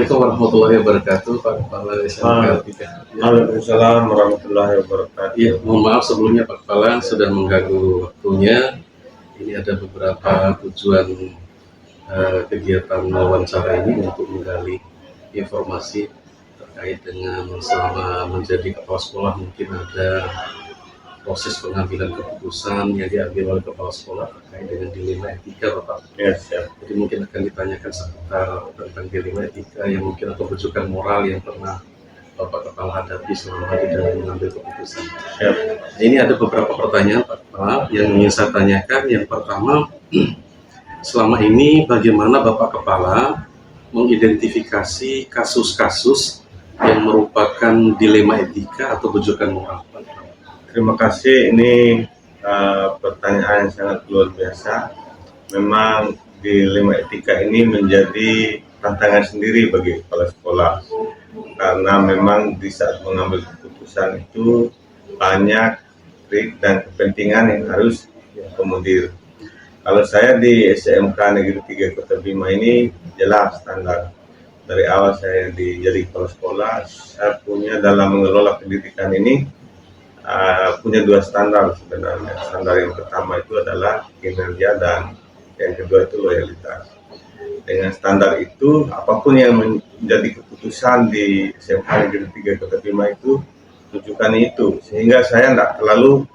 Assalamualaikum warahmatullahi wabarakatuh, Pak Kepala SMK 3. Waalaikumsalam warahmatullahi wabarakatuh. Iya, mohon maaf sebelumnya Pak Kepala sudah mengganggu waktunya. Ini ada beberapa tujuan kegiatan wawancara ini untuk menggali informasi terkait dengan selama menjadi kepala sekolah mungkin ada proses pengambilan keputusan yang diambil oleh kepala sekolah terkait dengan dilema etika, Bapak. Yes, ya. Jadi mungkin akan ditanyakan seputar tentang dilema etika yang mungkin atau rujukan moral yang pernah Bapak Kepala hadapi selama di dalam mengambil keputusan. Ya. Ini ada beberapa pertanyaan Pak Kepala yang ingin saya tanyakan. Yang pertama, selama ini bagaimana Bapak Kepala mengidentifikasi kasus-kasus yang merupakan dilema etika atau rujukan moral? Terima kasih, ini pertanyaan yang sangat luar biasa. Memang dilema etika ini menjadi tantangan sendiri bagi kepala sekolah, karena memang di saat mengambil keputusan itu banyak trik dan kepentingan yang harus diakomodir. Kalau saya di SMK Negeri 3 Kota Bima ini jelas standar. Dari awal saya jadi kepala sekolah, saya punya dalam mengelola pendidikan ini punya dua standar sebenarnya. Standar yang pertama itu adalah kinerja dan yang kedua itu loyalitas. Dengan standar itu, apapun yang menjadi keputusan di SMK Negeri 3 Kota Bima itu rujukan itu, sehingga saya tidak terlalu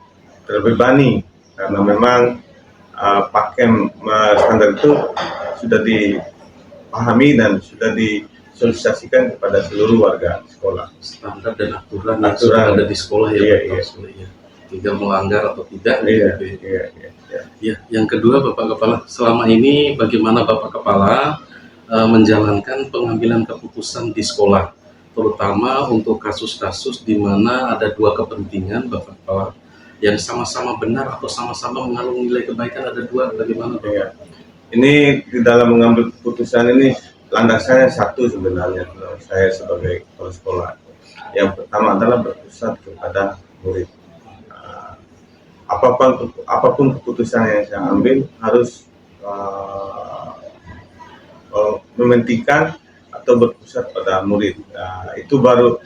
terbebani karena memang pakem standar itu sudah dipahami dan sudah disosialisasikan kepada seluruh warga sekolah. Standar dan aturan yang sudah ada di sekolah ya, iya. Tinggal melanggar atau tidak. Iya. Yang kedua Bapak Kepala, selama ini bagaimana Bapak Kepala menjalankan pengambilan keputusan di sekolah, terutama untuk kasus-kasus di mana ada dua kepentingan Bapak Kepala yang sama-sama benar atau sama-sama mengandung nilai kebaikan, ada dua, bagaimana Bapak? Iya. Ini di dalam mengambil keputusan ini landasannya satu sebenarnya saya sebagai kepala sekolah. Yang pertama adalah berpusat kepada murid. Apapun keputusan yang saya ambil harus mementingkan atau berpusat pada murid. Itu baru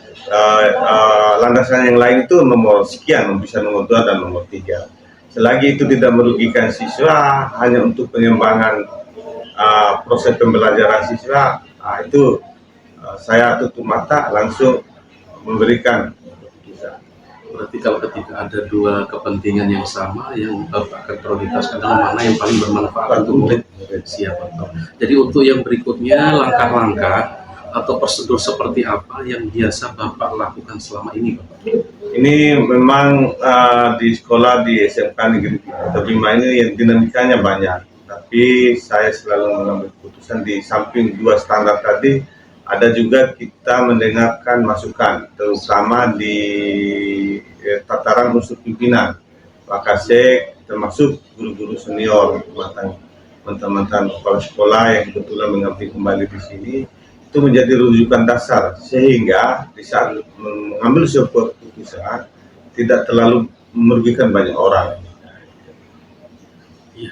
landasan yang lain itu nomor sekian, bisa nomor 2 dan nomor 3. Selagi itu tidak merugikan siswa, hanya untuk pengembangan proses pembelajaran siswa, itu saya tutup mata langsung memberikan keputusan. Berarti kalau ketika ada dua kepentingan yang sama, yang Bapak akan prioritaskan adalah mana yang paling bermanfaat untuk murid, siapa tahu. Jadi untuk yang berikutnya, langkah-langkah atau prosedur seperti apa yang biasa Bapak lakukan selama ini, Bapak? Ini memang di sekolah di SMK Negeri Kota Bima ini yang dinamikanya banyak, tapi saya selalu mengambil keputusan di samping dua standar tadi, ada juga kita mendengarkan masukan, terutama di tataran unsur pimpinan, Wakasek, termasuk guru-guru senior, mantan-mantan kepala sekolah yang kebetulan mengabdi kembali di sini. Itu menjadi rujukan dasar, sehingga di saat mengambil sebuah keputusan tidak terlalu merugikan banyak orang. Iya.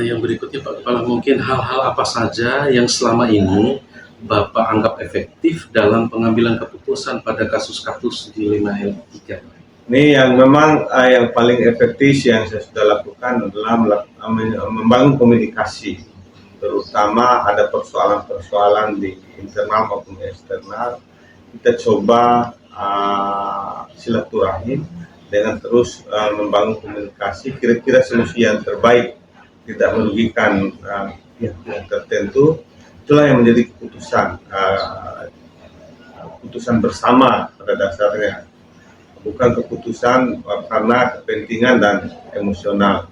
Yang berikutnya Pak Kepala, mungkin hal-hal apa saja yang selama ini Bapak anggap efektif dalam pengambilan keputusan pada kasus-kasus dilema etika? Ini yang memang yang paling efektif yang saya sudah lakukan adalah membangun komunikasi, terutama ada persoalan-persoalan di internal maupun eksternal. Kita coba silaturahim dengan terus membangun komunikasi, kira-kira solusi yang terbaik, tidak merugikan pihak tertentu. Itulah yang menjadi keputusan bersama pada dasarnya, bukan keputusan karena kepentingan dan emosional.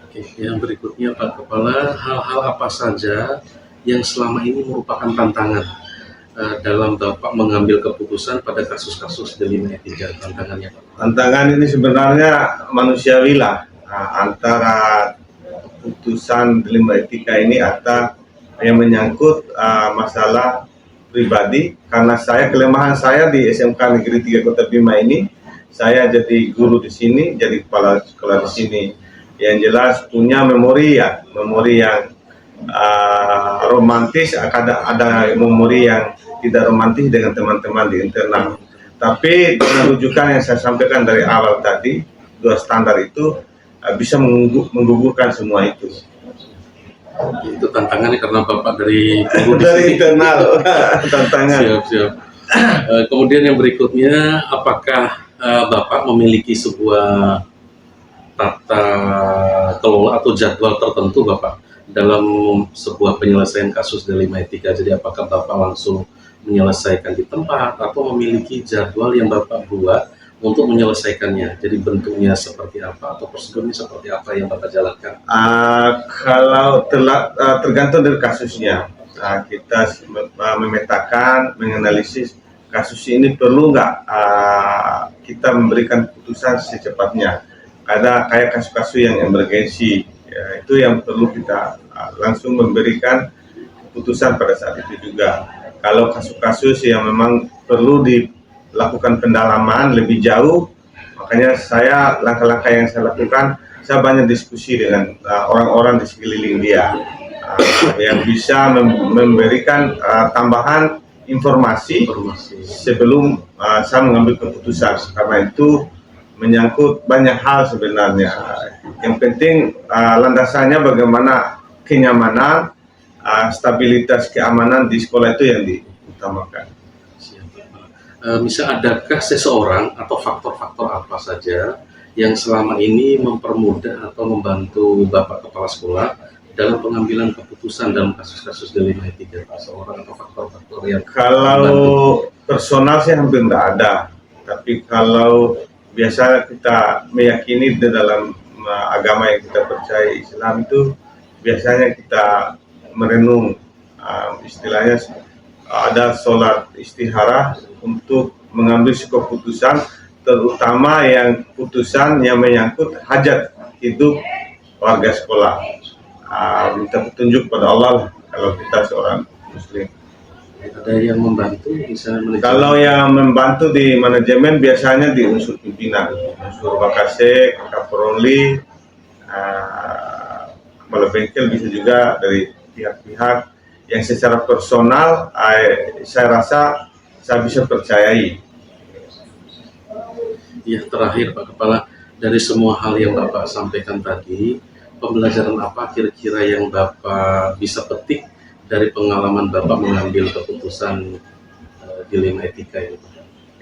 Oke, yang berikutnya Pak Kepala, hal-hal apa saja yang selama ini merupakan tantangan dalam Bapak mengambil keputusan pada kasus-kasus dilema etika? Tantangannya Pak? Tantangan ini sebenarnya manusiawi lah, antara keputusan dilema etika ini atau yang menyangkut masalah pribadi, karena kelemahan saya di SMK Negeri 3 Kota Bima ini, saya jadi guru di sini, jadi kepala sekolah di sini, yang jelas punya memori yang romantis, ada memori yang tidak romantis dengan teman-teman di internal. Tapi dengan rujukan yang saya sampaikan dari awal tadi, 2 standar itu bisa menggugurkan semua itu. Itu tantangannya karena Bapak dari kubu di Dari sini. internal tantangan. Siap. Kemudian yang berikutnya, apakah Bapak memiliki sebuah tata kelola atau jadwal tertentu Bapak dalam sebuah penyelesaian kasus dilema etika? Jadi apakah Bapak langsung menyelesaikan di tempat atau memiliki jadwal yang Bapak buat untuk menyelesaikannya? Jadi bentuknya seperti apa atau prosedurnya seperti apa yang Bapak jalankan? Kalau tergantung dari kasusnya. Kita memetakan, menganalisis kasus ini perlu nggak kita memberikan putusan secepatnya. Ada kayak kasus-kasus yang emergensi, ya, itu yang perlu kita langsung memberikan putusan pada saat itu juga. Kalau kasus-kasus yang memang perlu dilakukan pendalaman lebih jauh, makanya langkah-langkah yang saya lakukan, saya banyak diskusi dengan orang-orang di sekeliling dia yang bisa memberikan tambahan informasi sebelum saya mengambil keputusan, karena itu menyangkut banyak hal sebenarnya. Yang penting landasannya bagaimana kenyamanan, stabilitas keamanan di sekolah itu yang diutamakan. Misal adakah seseorang atau faktor-faktor apa saja yang selama ini mempermudah atau membantu Bapak Kepala Sekolah dalam pengambilan keputusan dalam kasus-kasus dilema etika, seorang atau faktor-faktor yang kalau membantu? Personal sih hampir tidak ada, tapi kalau biasa kita meyakini di dalam agama yang kita percaya, Islam, itu biasanya kita merenung, istilahnya ada sholat istikharah untuk mengambil keputusan, terutama yang putusan yang menyangkut hajat hidup warga sekolah. Minta petunjuk pada Allah kalau kita seorang muslim. Ada yang membantu misalnya Kalau yang membantu di manajemen biasanya di unsur pimpinan, unsur Wakasek, Kaproli, kepala bengkel, bisa juga dari pihak-pihak yang secara personal saya rasa saya bisa percayai. Ya, terakhir Pak Kepala, dari semua hal yang Bapak sampaikan tadi, pembelajaran apa kira-kira yang Bapak bisa petik dari pengalaman Bapak mengambil keputusan dilema etika ini?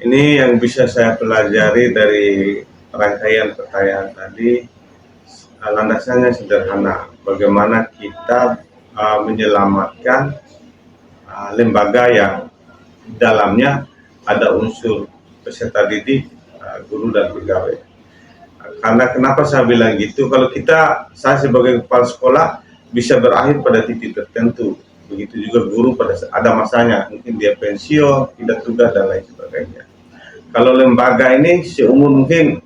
Ini yang bisa saya pelajari dari rangkaian pertanyaan tadi, landasannya sederhana. Bagaimana kita menyelamatkan lembaga yang dalamnya ada unsur peserta didik, guru dan pegawai. Karena kenapa saya bilang gitu? Kalau saya sebagai kepala sekolah bisa berakhir pada titik tertentu. Begitu juga guru ada masanya, mungkin dia pensiun, tidak tugas dan lain sebagainya. Kalau lembaga ini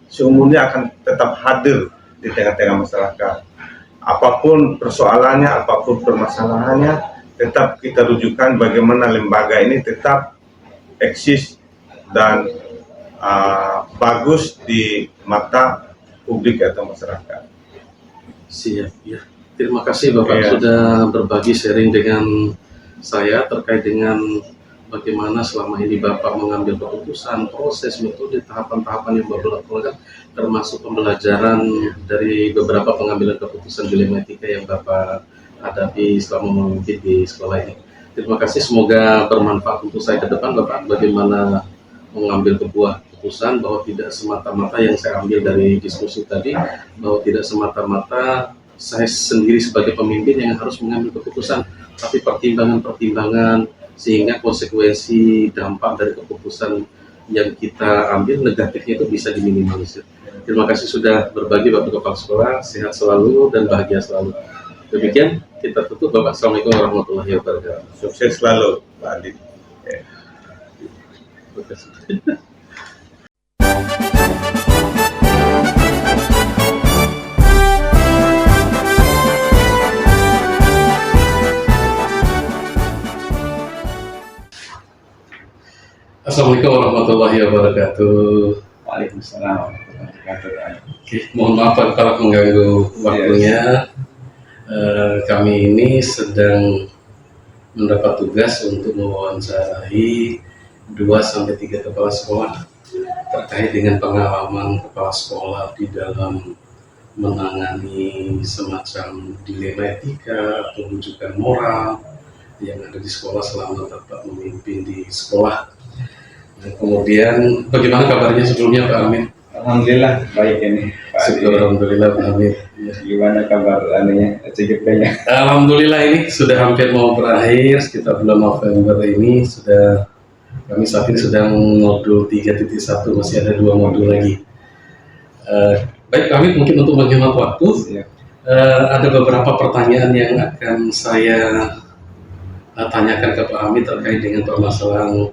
seumurnya akan tetap hadir di tengah-tengah masyarakat. Apapun persoalannya, apapun permasalahannya, tetap kita rujukan bagaimana lembaga ini tetap eksis dan bagus di mata publik atau masyarakat. Siap, ya. Terima kasih Bapak sudah berbagi sharing dengan saya terkait dengan bagaimana selama ini Bapak mengambil keputusan, proses, metode, tahapan-tahapan yang Bapak lakukan, termasuk pembelajaran dari beberapa pengambilan keputusan dilema etika yang Bapak hadapi selama memimpin di sekolah ini. Terima kasih, semoga bermanfaat untuk saya ke depan Bapak, bagaimana mengambil sebuah keputusan, bahwa tidak semata-mata yang saya ambil dari diskusi tadi, bahwa tidak semata-mata saya sendiri sebagai pemimpin yang harus mengambil keputusan, tapi pertimbangan-pertimbangan sehingga konsekuensi dampak dari keputusan yang kita ambil negatifnya itu bisa diminimalisir. Terima kasih sudah berbagi Bapak Kepala Sekolah, sehat selalu dan bahagia selalu. Demikian kita tutup Bapak. Assalamualaikum warahmatullahi wabarakatuh. Sukses selalu Pak Adi. Terima kasih. Assalamualaikum warahmatullahi wabarakatuh. Waalaikumsalam warahmatullahi wabarakatuh. Oke, mohon maaf kalau mengganggu waktunya. Kami ini sedang mendapat tugas untuk mewawancarai 2 sampai 3 kepala sekolah terkait dengan pengalaman kepala sekolah di dalam menangani semacam dilema etika atau rujukan moral yang ada di sekolah selama Bapak memimpin di sekolah. Dan kemudian bagaimana kabarnya sebelumnya Pak Amin? Alhamdulillah baik ini Pak Adi. Syukur alhamdulillah Pak Amin. Ya. Gimana kabar anunya CGP-nya? Alhamdulillah ini sudah hampir mau berakhir, sekitar bulan November ini kami saat ini sedang modul 3.1, masih ada 2 modul lagi. Baik Pak Amin, mungkin untuk menghemat waktu, ada beberapa pertanyaan yang akan saya tanyakan ke Pak Amin terkait dengan permasalahan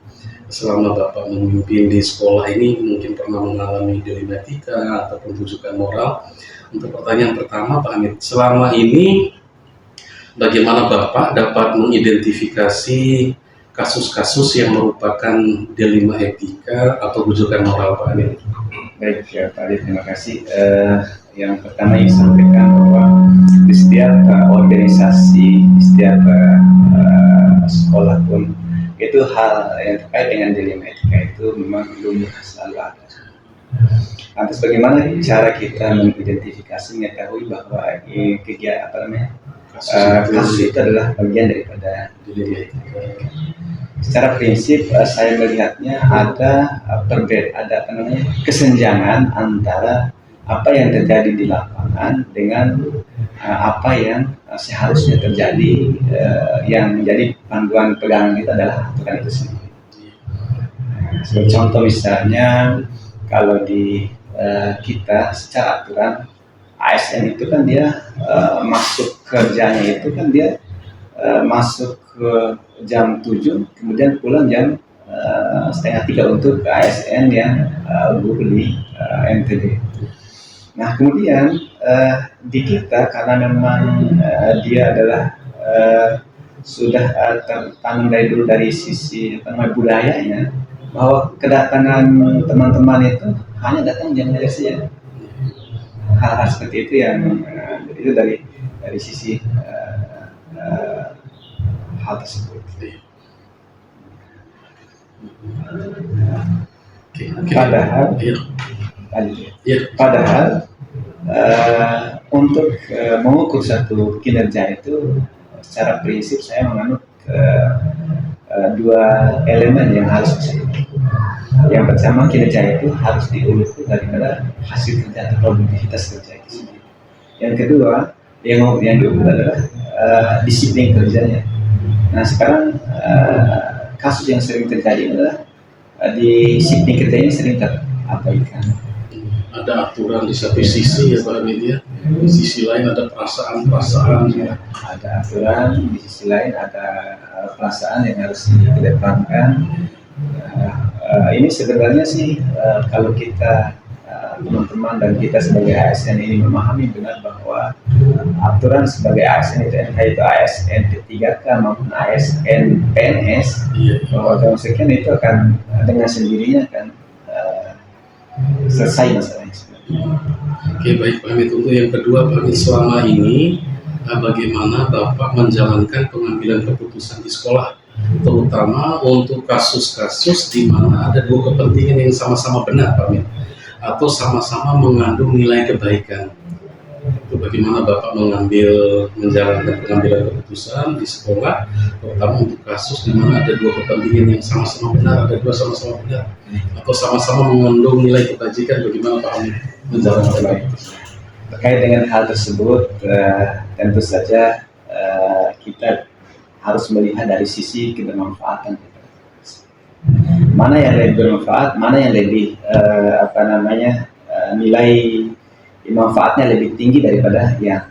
selama Bapak memimpin di sekolah ini, mungkin pernah mengalami dilema etika ataupun rujukan moral. Untuk pertanyaan pertama Pak Amin, selama ini bagaimana Bapak dapat mengidentifikasi kasus-kasus yang merupakan dilema etika atau rujukan moral Pak Amin? Baik ya Pak Adi, terima kasih. Yang pertama ingin sampaikan bahwa di setiap organisasi, di setiap sekolah pun itu hal yang terkait dengan dilema etika itu memang belum selalu ada. Lantas bagaimana cara kita mengidentifikasi, mengetahui bahwa kegiatan kasus itu adalah bagian daripada dilema etika? Secara prinsip saya melihatnya ada kesenjangan antara apa yang terjadi di lapangan dengan apa yang seharusnya terjadi, yang menjadi panduan pegangan kita adalah aturan itu sendiri. Sebagai contoh misalnya kalau di kita secara aturan ASN itu kan dia masuk kerjanya itu kan dia masuk ke jam 7 kemudian pulang jam 2:30 untuk ke ASN yang di NTB. Nah kemudian di kita karena memang dia adalah sudah tertanam dari dulu dari sisi budayanya bahwa kedatangan teman-teman itu hanya datang jam ngajar saja. Hal-hal seperti itu yang itu dari sisi hal tersebut. Padahal untuk mengukur satu kinerja itu secara prinsip saya menganut 2 elemen yang harus bisa diukur. Yang pertama, kinerja itu harus diukur daripada hasil kerja atau produktivitas kerja itu sendiri. Yang kedua, yang diukur adalah disiplin kerjanya. Nah sekarang kasus yang sering terjadi adalah disiplin kerjanya sering terabaikan. Ada aturan di satu sisi ya Pak Amin ya, di sisi lain ada perasaan ya. Ada aturan, di sisi lain ada perasaan yang harus dikedepankan. Ini sebenarnya sih kalau kita teman-teman dan kita sebagai ASN ini memahami benar bahwa aturan sebagai ASN itu entah itu ASN P3K maupun ASN PNS, bahwa dalam sekian itu akan dengan sendirinya akan selesai masalahnya. Oke baik Pak Amin, untuk yang kedua Pak Amin, selama ini bagaimana Bapak menjalankan pengambilan keputusan di sekolah, terutama untuk kasus-kasus di mana ada 2 kepentingan yang sama-sama benar Pak Amin, atau sama-sama mengandung nilai kebaikan. Itu bagaimana Bapak menjalankan pengambilan keputusan di sekolah, terutama untuk kasus di mana ada 2 kepentingan yang sama-sama benar, ada 2 sama-sama benar, atau sama-sama mengandung nilai kebajikan. Bagaimana Pak Amin menjalankan itu? Terkait dengan hal tersebut, tentu saja kita harus melihat dari sisi kebermanfaatan. Mana yang lebih bermanfaat, mana yang lebih nilai manfaatnya lebih tinggi daripada yang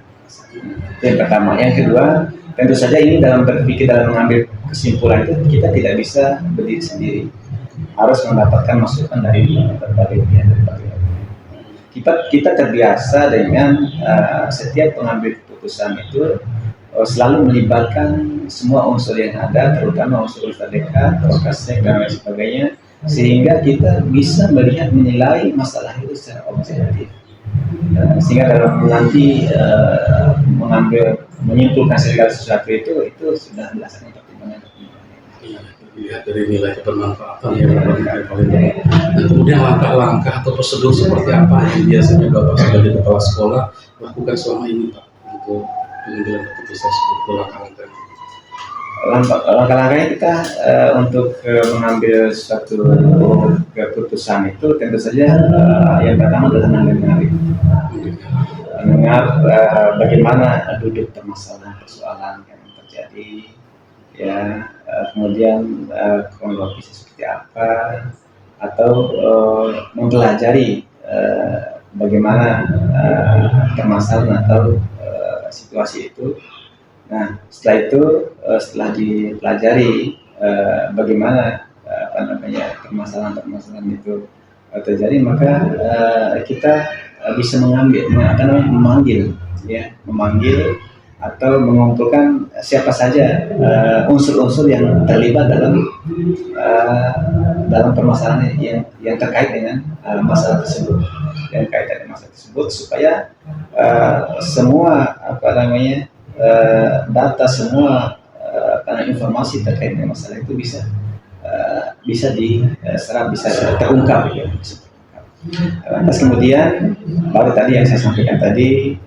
pertama. Yang kedua, tentu saja ini dalam berpikir, dalam mengambil kesimpulan itu kita tidak bisa berdiri sendiri, harus mendapatkan masukan dari berbagai pihak. Kita terbiasa dengan setiap pengambil keputusan itu selalu melibatkan semua unsur yang ada, terutama unsur-unsur dekat, prokesnya dan lain sebagainya, sehingga kita bisa melihat, menilai masalah itu secara objektif. Sehingga dalam nanti menyimpulkan segala sesuatu itu sudah berdasarkan pertimbangan Iya, dilihat dari nilai kebermanfaatan yang paling penting. Dan kemudian langkah-langkah atau prosedur seperti apa yang biasanya Bapak sebagai kepala sekolah lakukan selama ini Pak untuk pengambilan keputusan seperti langkah-langkah? Langkah-langkahnya kita untuk mengambil suatu keputusan itu tentu saja yang pertama adalah mendengar bagaimana duduk permasalahan persoalan yang terjadi, ya, kemudian kronologisnya seperti apa, atau mempelajari bagaimana permasalahan atau situasi itu. Nah, setelah itu setelah dipelajari bagaimana permasalahan-permasalahan itu terjadi, maka kita bisa memanggil atau mengumpulkan siapa saja unsur-unsur yang terlibat dalam permasalahan yang terkait dengan masalah tersebut, supaya semua data, semua informasi terkait dengan masalah itu bisa diserap, bisa terungkap, ya. Lantas kemudian baru tadi yang saya sampaikan tadi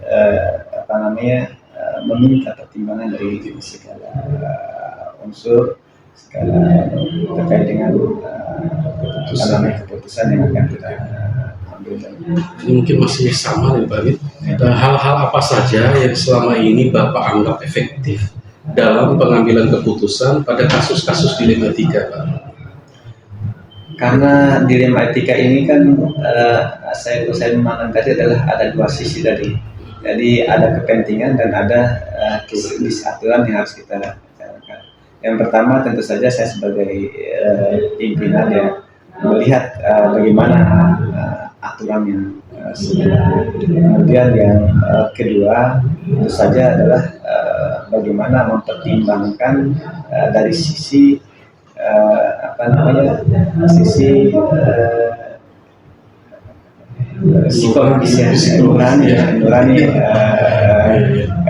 meminta pertimbangan dari segala unsur, segala terkait dengan keputusan yang akan kita ambil. Ini mungkin masih sama nih Pak Bit. Hal-hal apa saja yang selama ini Bapak anggap efektif dalam pengambilan keputusan pada kasus-kasus dilema etika, Pak? Karena dilema etika ini kan saya memandang tadi adalah ada dua sisi tadi. Jadi ada kepentingan dan ada kesatuan yang harus kita jalankan. Yang pertama tentu saja saya sebagai pimpinan ya melihat bagaimana aturan yang sebenarnya. Kemudian yang kedua tentu saja adalah bagaimana mempertimbangkan dari sisi psikologis ya, nurani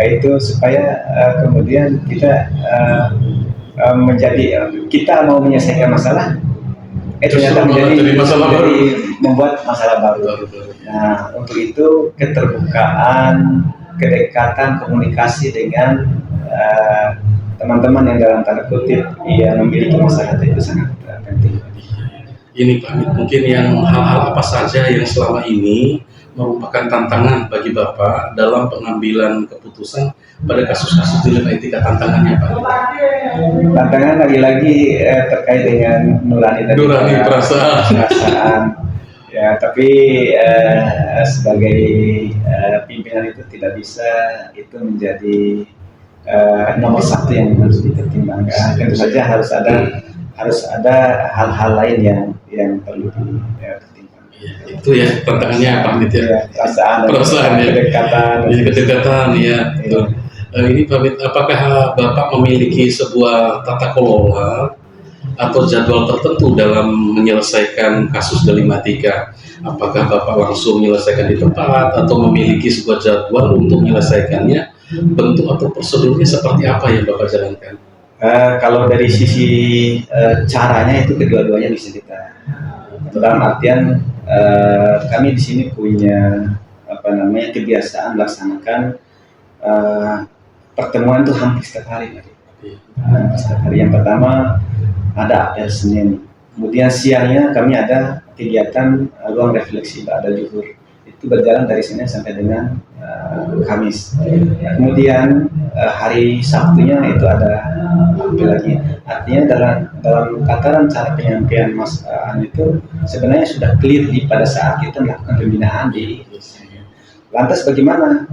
itu supaya kemudian kita kita mau menyelesaikan masalah ternyata membuat masalah baru. Nah, untuk itu keterbukaan, kedekatan, komunikasi dengan teman-teman yang dalam tanda kutip yang memiliki masalah itu sangat penting. Ini Pak, mungkin yang hal-hal apa saja yang selama ini merupakan tantangan bagi Bapak dalam pengambilan keputusan pada kasus-kasus dilema etika, tantangannya Pak? Tantangan lagi-lagi terkait dengan nurani perasaan. Ya, tapi sebagai pimpinan itu tidak bisa itu menjadi nomor satu yang harus dipertimbangkan. Tentu saja harus ada hal-hal lain yang perlu dipertimbangkan. Ya, itu ya tantangannya Pak Mit ya. Perasaan ya. Kedekatan ya. Ini Pak Mit, apakah Bapak memiliki sebuah tata kelola atau jadwal tertentu dalam menyelesaikan kasus dilema etika? Apakah Bapak langsung menyelesaikan di tempat atau memiliki sebuah jadwal untuk menyelesaikannya? Bentuk atau prosedurnya seperti apa yang Bapak jalankan? Kalau dari sisi caranya itu kedua-duanya bisa kita. Dalam artian kami di sini punya kebiasaan melaksanakan pertemuan itu hampir setiap hari. Yang pertama ada apel Senin, kemudian siangnya kami ada kegiatan ruang refleksi ada zuhur. Itu berjalan dari Senin sampai dengan Kamis. Kemudian hari Sabtunya itu ada lagi. Artinya dalam tataran cara penyampaian itu sebenarnya sudah clear pada saat kita melakukan pembinaan di. Lantas bagaimana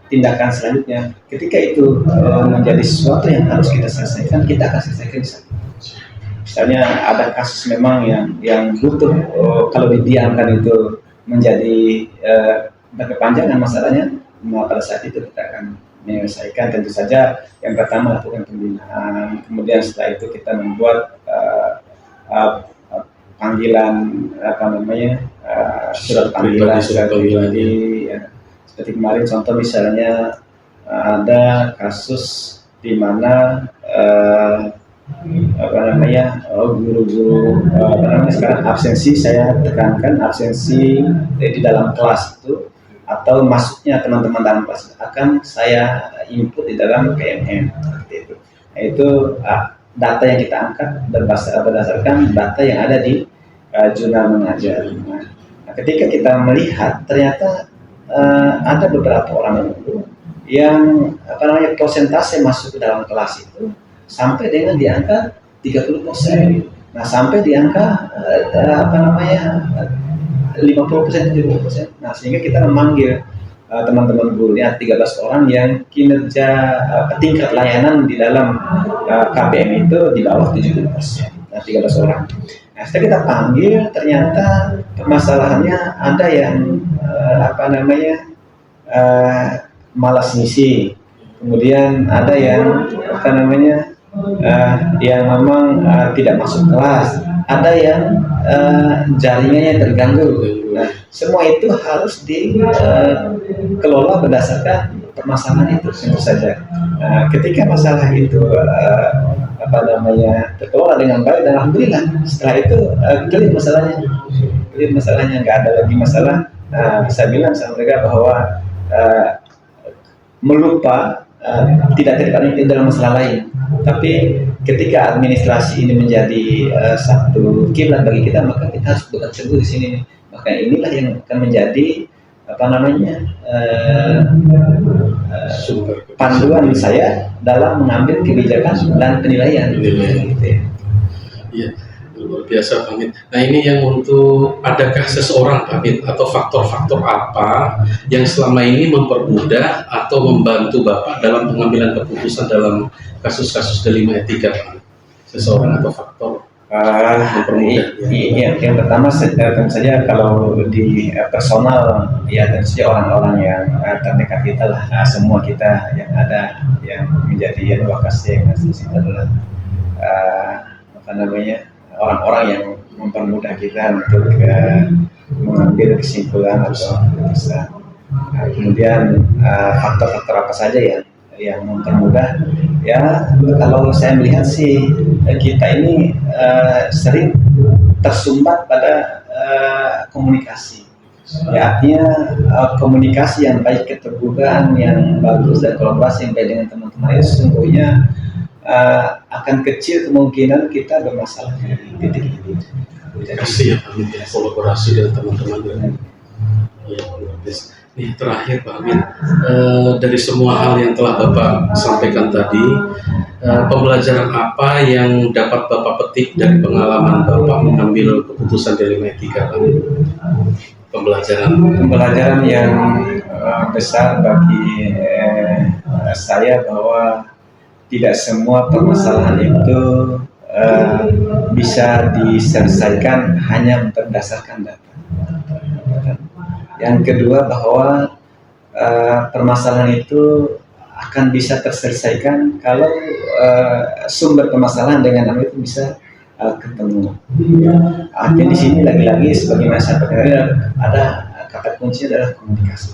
tindakan selanjutnya? Ketika itu menjadi sesuatu yang harus kita selesaikan, kita akan selesaikan di sana. Misalnya ada kasus memang yang butuh kalau didiamkan itu menjadi berkepanjangan masalahnya, pada saat itu kita akan menyelesaikan. Tentu saja yang pertama lakukan pembinaan, kemudian setelah itu kita membuat panggilan surat panggilan ya. Seperti kemarin contoh misalnya ada kasus di mana guru-guru sekarang absensi saya tekankan absensi di dalam kelas itu atau masuknya teman-teman dalam kelas akan saya input di dalam PMM seperti itu. Itu data yang kita angkat berdasarkan data yang ada di jurnal mengajar. Nah, ketika kita melihat ternyata ada beberapa orang guru yang persentase masuk ke dalam kelas itu sampai dengan di angka 30%. Nah, sampai di angka 50%, 70%. Nah, sehingga kita memanggil teman-teman guru ya 13 orang yang kinerja tingkat layanan di dalam KPM itu di bawah 70%. Nah, 13 orang. Nah, setelah kita panggil ternyata permasalahannya ada yang malas ngisi. Kemudian ada yang yang memang tidak masuk kelas, ada yang jaringannya terganggu. Nah, semua itu harus dikelola berdasarkan permasalahan itu tentu saja. Nah, ketika masalah itu terkelola dengan baik, dan alhamdulillah setelah itu clear masalahnya, nggak ada lagi masalah. Saya bilang sama mereka bahwa melupa tidak terlibat dalam masalah lain. Tapi ketika administrasi ini menjadi satu kiblat bagi kita, maka kita harus bukan teguh di sini. Maka inilah yang akan menjadi panduan saya dalam mengambil kebijakan dan penilaian. Iya, luar biasa Pak Hamid. Nah, ini yang untuk adakah seseorang Pak Hamid atau faktor-faktor apa yang selama ini mempermudah atau membantu Bapak dalam pengambilan keputusan dalam kasus-kasus delima etika Pak? Seseorang atau faktor mempermudah? Iya, yang pertama tentu saja kalau di personal ya tentu saja orang-orang yang terdekat kita lah, semua kita yang ada yang menjadi lokasi yang asli itu adalah orang-orang yang mempermudah kita untuk mengambil kesimpulan atau keputusan. Kemudian faktor-faktor apa saja yang mempermudah? Ya, kalau saya melihat sih kita ini sering tersumbat pada komunikasi. Ya, artinya komunikasi yang baik, keterbukaan yang bagus, dan kolaborasi yang baik dengan teman-teman itu sesungguhnya akan kecil kemungkinan kita bermasalah di titik ini. Terima kasih ya Pak Hamid, ya, kolaborasi dengan teman-teman. Ya, nih terakhir Pak Hamid, dari semua hal yang telah Bapak sampaikan tadi, pembelajaran apa yang dapat Bapak petik dari pengalaman Bapak mengambil keputusan delima etika Pak Hamid? Pembelajaran yang besar bagi saya bahwa tidak semua permasalahan itu bisa diselesaikan hanya berdasarkan data. Yang kedua bahwa permasalahan itu akan bisa terselesaikan kalau sumber permasalahan dengan itu bisa ketemu. Artinya di sini lagi-lagi sebagaimana saya katakan ada kata kunci adalah komunikasi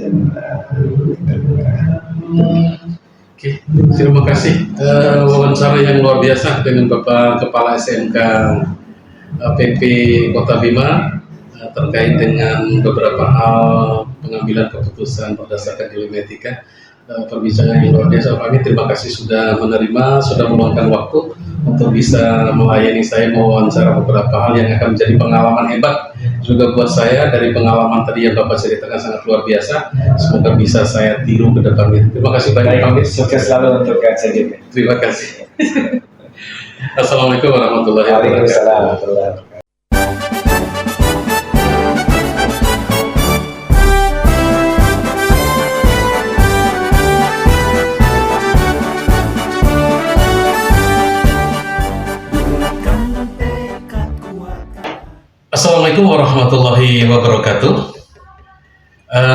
dan Oke, terima kasih wawancara yang luar biasa dengan Bapak Kepala SMK PP Kota Bima terkait dengan beberapa hal pengambilan keputusan berdasarkan delima etika. Perbincangan yang luar biasa Pak Hamid, terima kasih sudah menerima, sudah meluangkan waktu untuk bisa melayani saya mewawancara beberapa hal yang akan menjadi pengalaman hebat juga buat saya dari pengalaman tadi yang Bapak ceritakan sangat luar biasa. Semoga bisa saya tiru ke depannya. Terima kasih banyak Pak Hamid. Sukses selalu untuk KCGP. Terima kasih. Assalamualaikum warahmatullahi wabarakatuh. Waalaikumsalam. Assalamualaikum warahmatullahi wabarakatuh.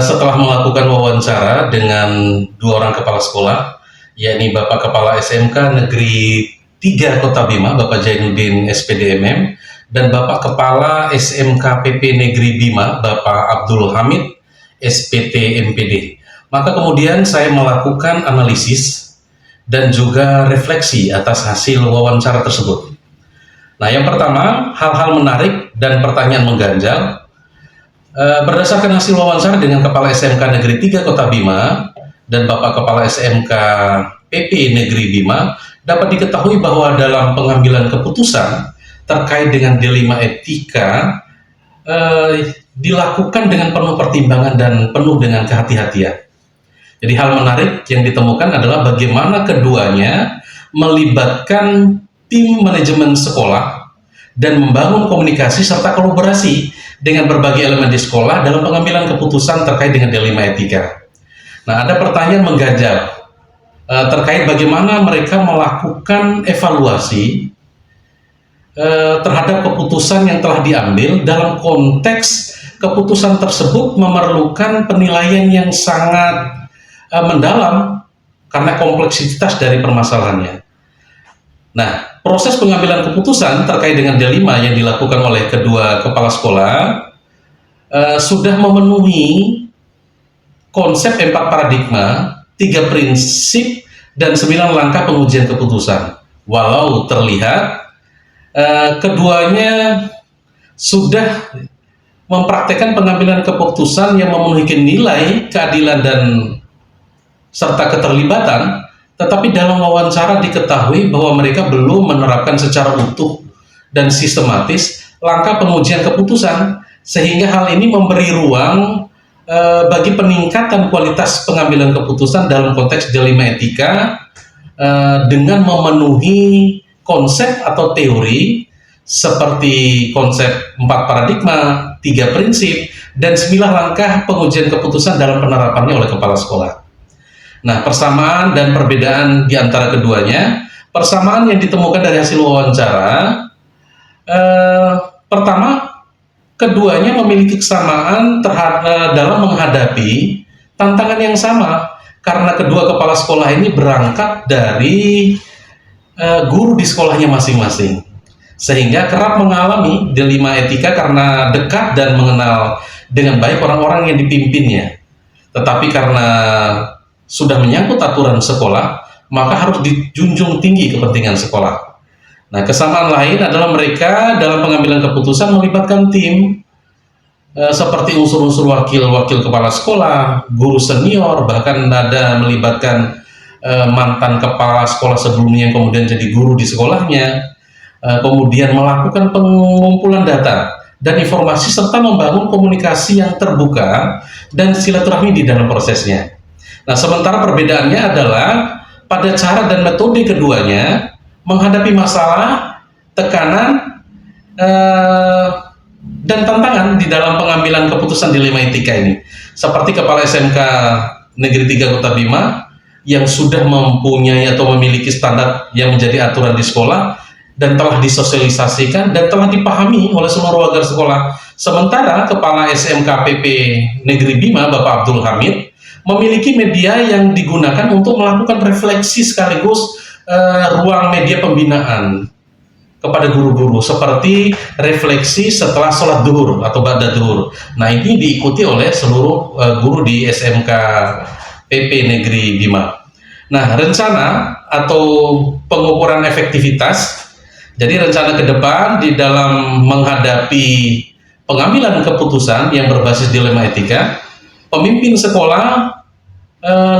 Setelah melakukan wawancara dengan dua orang kepala sekolah, yakni Bapak Kepala SMK Negeri 3 Kota Bima, Bapak Jainuddin SPDMM, dan Bapak Kepala SMK PP Negeri Bima, Bapak Abdul Hamid SPT MPD. Maka kemudian saya melakukan analisis dan juga refleksi atas hasil wawancara tersebut. Nah, yang pertama, hal-hal menarik dan pertanyaan mengganjal. Berdasarkan hasil wawancara dengan Kepala SMK Negeri 3 Kota Bima dan Bapak Kepala SMK PP Negeri Bima, dapat diketahui bahwa dalam pengambilan keputusan terkait dengan dilema etika dilakukan dengan penuh pertimbangan dan penuh dengan kehati-hatian. Jadi hal menarik yang ditemukan adalah bagaimana keduanya melibatkan tim manajemen sekolah dan membangun komunikasi serta kolaborasi dengan berbagai elemen di sekolah dalam pengambilan keputusan terkait dengan dilema etika. Nah, ada pertanyaan mengganjal terkait bagaimana mereka melakukan evaluasi terhadap keputusan yang telah diambil dalam konteks keputusan tersebut memerlukan penilaian yang sangat mendalam karena kompleksitas dari permasalahannya. Nah, proses pengambilan keputusan terkait dengan dilema yang dilakukan oleh kedua kepala sekolah sudah memenuhi konsep 4 paradigma, 3 prinsip, dan 9 langkah pengujian keputusan. Walau terlihat keduanya sudah mempraktekkan pengambilan keputusan yang memenuhi nilai keadilan dan serta keterlibatan, tetapi dalam wawancara diketahui bahwa mereka belum menerapkan secara utuh dan sistematis langkah pengujian keputusan, sehingga hal ini memberi ruang bagi peningkatan kualitas pengambilan keputusan dalam konteks dilema etika dengan memenuhi konsep atau teori seperti konsep 4 paradigma, 3 prinsip, dan 9 langkah pengujian keputusan dalam penerapannya oleh kepala sekolah. Nah, persamaan dan perbedaan di antara keduanya, persamaan yang ditemukan dari hasil wawancara, pertama, keduanya memiliki kesamaan dalam menghadapi tantangan yang sama, karena kedua kepala sekolah ini berangkat dari guru di sekolahnya masing-masing, sehingga kerap mengalami dilema etika karena dekat dan mengenal dengan baik orang-orang yang dipimpinnya. Tetapi karena sudah menyangkut aturan sekolah, maka harus dijunjung tinggi kepentingan sekolah. Nah, kesamaan lain adalah mereka dalam pengambilan keputusan melibatkan tim seperti unsur-unsur wakil kepala sekolah, guru senior, bahkan ada melibatkan mantan kepala sekolah sebelumnya yang kemudian jadi guru di sekolahnya, kemudian melakukan pengumpulan data dan informasi serta membangun komunikasi yang terbuka dan silaturahmi di dalam prosesnya. Nah, sementara perbedaannya adalah pada cara dan metode keduanya menghadapi masalah, tekanan, dan tantangan di dalam pengambilan keputusan dilema etika ini. Seperti Kepala SMK Negeri 3 Kota Bima yang sudah mempunyai atau memiliki standar yang menjadi aturan di sekolah dan telah disosialisasikan dan telah dipahami oleh seluruh warga sekolah. Sementara Kepala SMK PP Negeri Bima, Bapak Abdul Hamid, memiliki media yang digunakan untuk melakukan refleksi sekaligus ruang media pembinaan kepada guru-guru, seperti refleksi setelah sholat duhur atau ba'da duhur. Nah, ini diikuti oleh seluruh guru di SMK PP Negeri Bima. Nah, rencana atau pengukuran efektivitas, jadi rencana ke depan di dalam menghadapi pengambilan keputusan yang berbasis dilema etika, pemimpin sekolah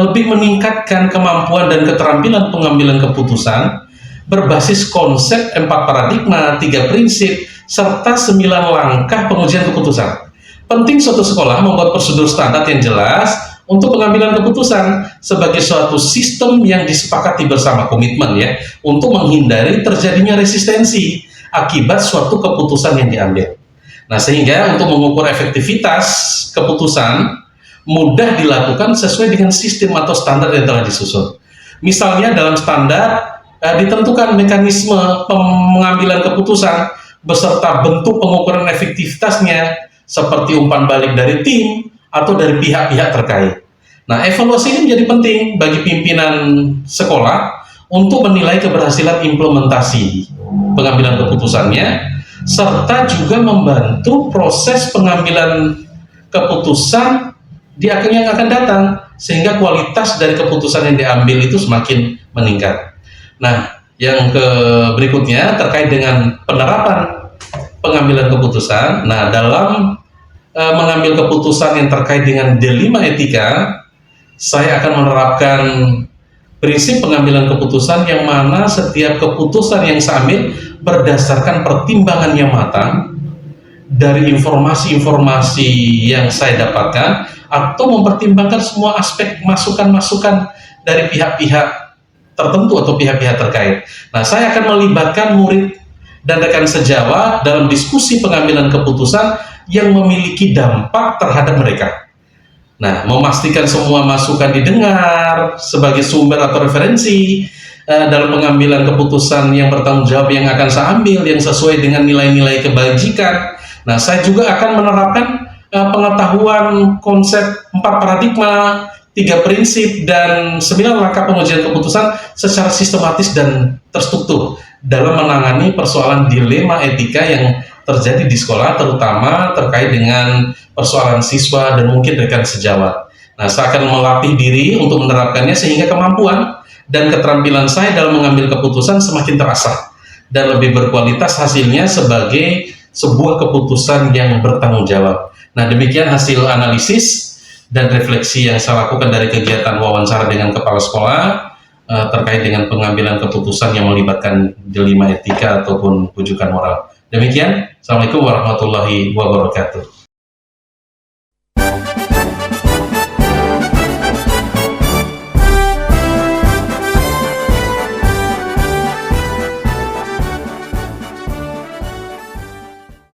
lebih meningkatkan kemampuan dan keterampilan pengambilan keputusan berbasis konsep 4 paradigma, 3 prinsip, serta 9 langkah pengujian keputusan. Penting suatu sekolah membuat prosedur standar yang jelas untuk pengambilan keputusan sebagai suatu sistem yang disepakati bersama, komitmen ya, untuk menghindari terjadinya resistensi akibat suatu keputusan yang diambil. Nah, sehingga untuk mengukur efektivitas keputusan mudah dilakukan sesuai dengan sistem atau standar yang telah disusun. Misalnya dalam standar ditentukan mekanisme pengambilan keputusan beserta bentuk pengukuran efektivitasnya seperti umpan balik dari tim atau dari pihak-pihak terkait. Nah, evaluasi ini menjadi penting bagi pimpinan sekolah untuk menilai keberhasilan implementasi pengambilan keputusannya serta juga membantu proses pengambilan keputusan di akhirnya yang akan datang, sehingga kualitas dari keputusan yang diambil itu semakin meningkat. Nah, yang berikutnya terkait dengan penerapan pengambilan keputusan. Nah, dalam mengambil keputusan yang terkait dengan D5 etika, saya akan menerapkan prinsip pengambilan keputusan yang mana setiap keputusan yang saya ambil berdasarkan pertimbangan yang matang dari informasi-informasi yang saya dapatkan, atau mempertimbangkan semua aspek masukan-masukan dari pihak-pihak tertentu atau pihak-pihak terkait. Nah, saya akan melibatkan murid dan rekan sejawat dalam diskusi pengambilan keputusan yang memiliki dampak terhadap mereka. Nah, memastikan semua masukan didengar sebagai sumber atau referensi dalam pengambilan keputusan yang bertanggung jawab yang akan saya ambil, yang sesuai dengan nilai-nilai kebajikan. Nah, saya juga akan menerapkan pengetahuan konsep 4 paradigma, 3 prinsip, dan 9 langkah pengujian keputusan secara sistematis dan terstruktur dalam menangani persoalan dilema etika yang terjadi di sekolah, terutama terkait dengan persoalan siswa dan mungkin rekan sejawat. Nah, saya akan melatih diri untuk menerapkannya sehingga kemampuan dan keterampilan saya dalam mengambil keputusan semakin terasah dan lebih berkualitas hasilnya sebagai sebuah keputusan yang bertanggung jawab. Nah, demikian hasil analisis dan refleksi yang saya lakukan dari kegiatan wawancara dengan kepala sekolah terkait dengan pengambilan keputusan yang melibatkan dilema etika ataupun rujukan moral. Demikian, Assalamualaikum warahmatullahi wabarakatuh.